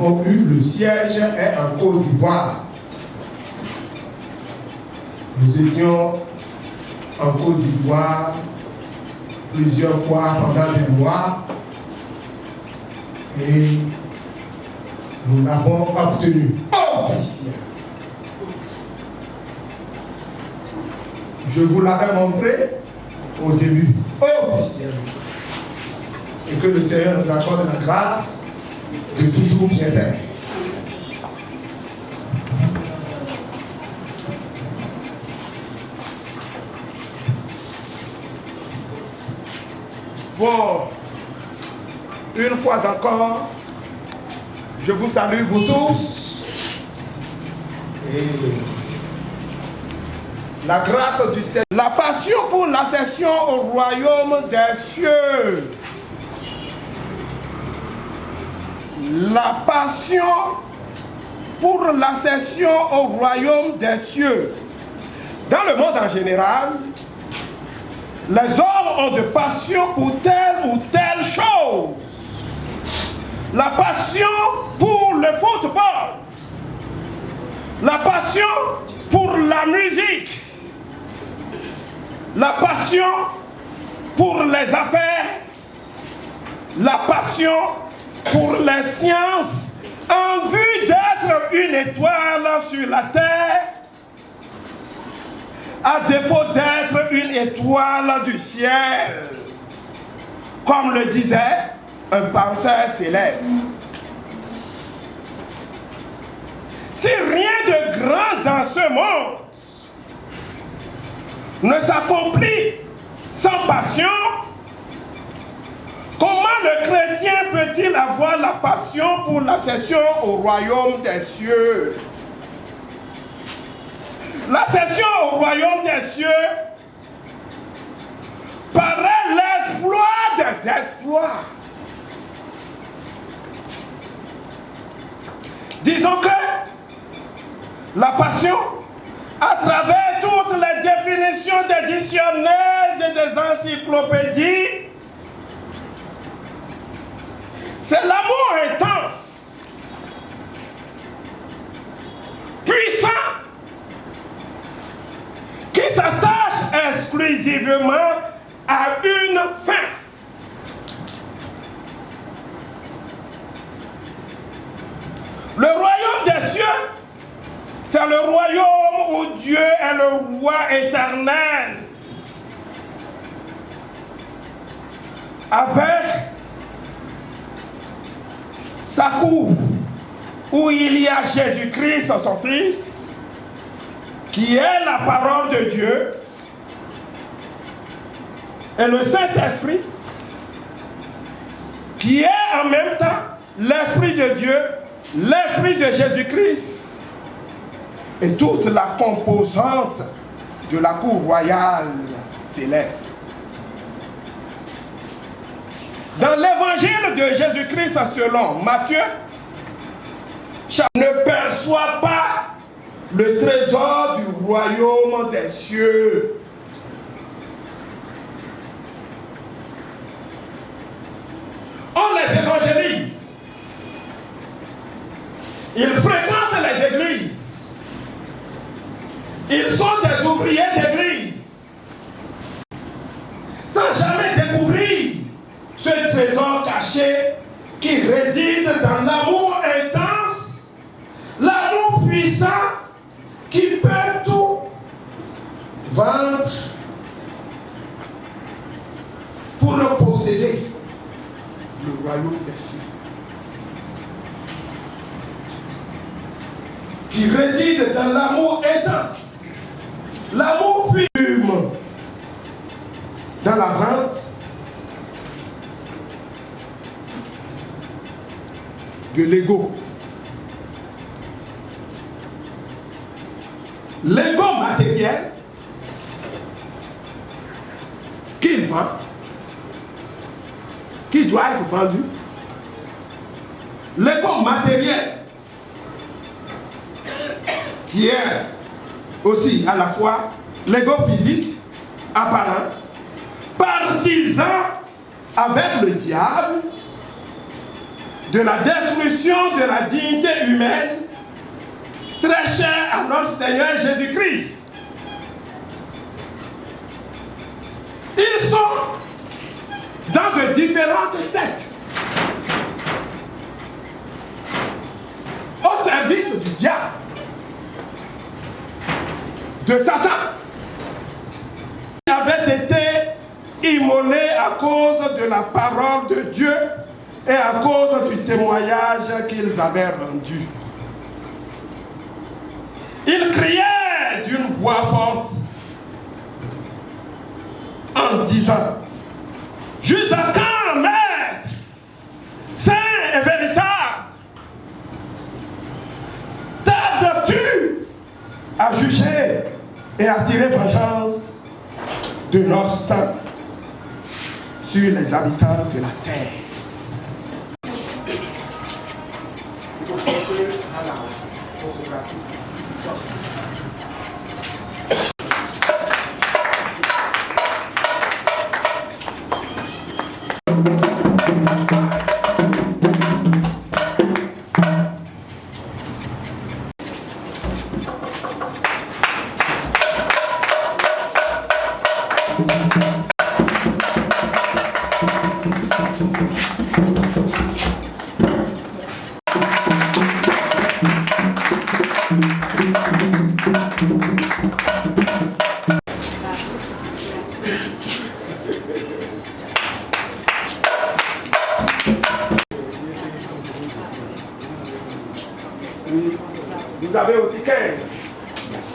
avons eu, le siège est en Côte d'Ivoire. Nous étions en Côte d'Ivoire plusieurs fois pendant des mois et nous n'avons pas obtenu officiel. Je vous l'avais montré au début, officiellement. Et que le Seigneur nous accorde la grâce de toujours bien faire. Bon, une fois encore, je vous salue vous tous. Et la grâce du Seigneur. La passion pour l'accession au royaume des cieux. La passion pour l'accession au royaume des cieux. Dans le monde en général, les hommes ont de passion pour telle ou telle chose. La passion pour le football. La passion pour la musique. La passion pour les affaires. La passion pour les sciences en vue d'être une étoile sur la terre, à défaut d'être une étoile du ciel, comme le disait un penseur célèbre. Si rien de grand dans ce monde ne s'accomplit sans passion, comment le chrétien peut-il avoir la passion pour l'accession au royaume des cieux? L'accession au royaume des cieux paraît l'exploit des exploits. Disons que la passion, à travers toutes les définitions des dictionnaires et des encyclopédies, c'est l'amour intense, puissant, qui s'attache exclusivement à une fin. Le royaume des cieux, c'est le royaume où Dieu est le roi éternel, avec sa cour, où il y a Jésus-Christ, son Fils, qui est la parole de Dieu, et le Saint-Esprit, qui est en même temps l'Esprit de Dieu, l'Esprit de Jésus-Christ, et toute la composante de la cour royale céleste. Dans l'évangile de Jésus-Christ selon Matthieu, ne perçoit pas le trésor du royaume des cieux. On les évangélise. Ils fréquentent les églises. Ils sont des ouvriers d'église. Sans jamais découvrir ce trésor caché qui réside dans l'amour intense, l'amour puissant qui peut tout vendre pour le posséder, le royaume des cieux. Qui réside dans l'amour intense, l'amour puissant dans la vente, de l'ego. L'ego matériel qu'il vend, qui doit être vendu. L'ego matériel qui est aussi à la fois l'ego physique apparent, partisan avec le diable de la destruction de la dignité humaine, très chère à notre Seigneur Jésus-Christ. Ils sont dans de différentes sectes, au service du diable, de Satan, qui avait été immolé à cause de la parole de Dieu et à cause du témoignage qu'ils avaient rendu. Ils criaient d'une voix forte en disant: jusqu'à quand, Maître, saint et véritable, tardes-tu à juger et à tirer vengeance de notre sang sur les habitants de la terre? Vous avez aussi 15. Merci.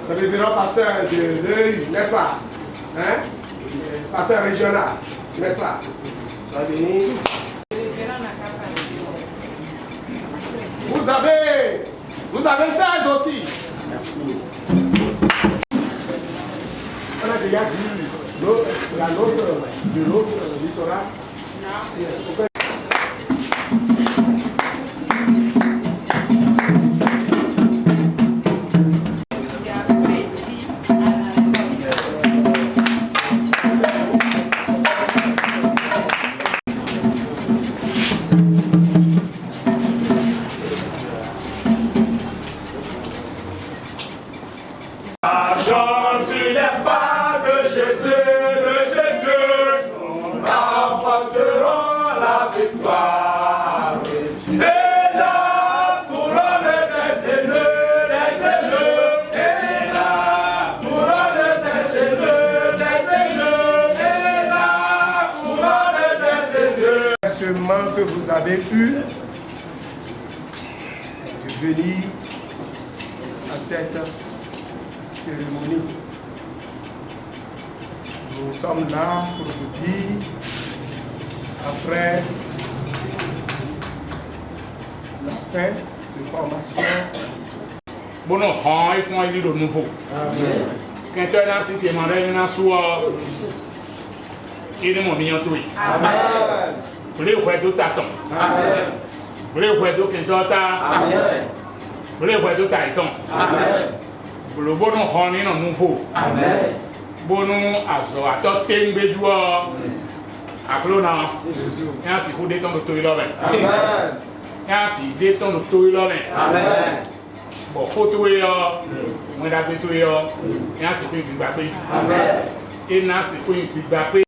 Le révérend pasteur de l'œil, n'est-ce pas? Hein? Pasteur régional, n'est-ce pas? Soyez Vous avez 16 aussi. Merci. On a déjà vu la nôtre de l'autre littoral. Non. Que vous avez eu de venir à cette cérémonie. Nous sommes là pour vous dire, après la fin de formation, bon, ils font un livre nouveau. Quand tu as cité, tu as il est mon mignon tout. Amen. Vous voulez voir d'autres attentes. Amen. Vous voulez voir d'autres d'autres. Amen. Vous voulez voir d'autres attentes. Amen. Vous le bon on est nouveau. Amen. Bon nous à toi t'es béjoua. Aklona. Jésus. Et ainsi vous détendre tout là. Amen. Et ainsi détendre tout là. Amen. Bon pour tout là, moi d'abord tout là. Et ainsi puis Amen. Et ainsi puis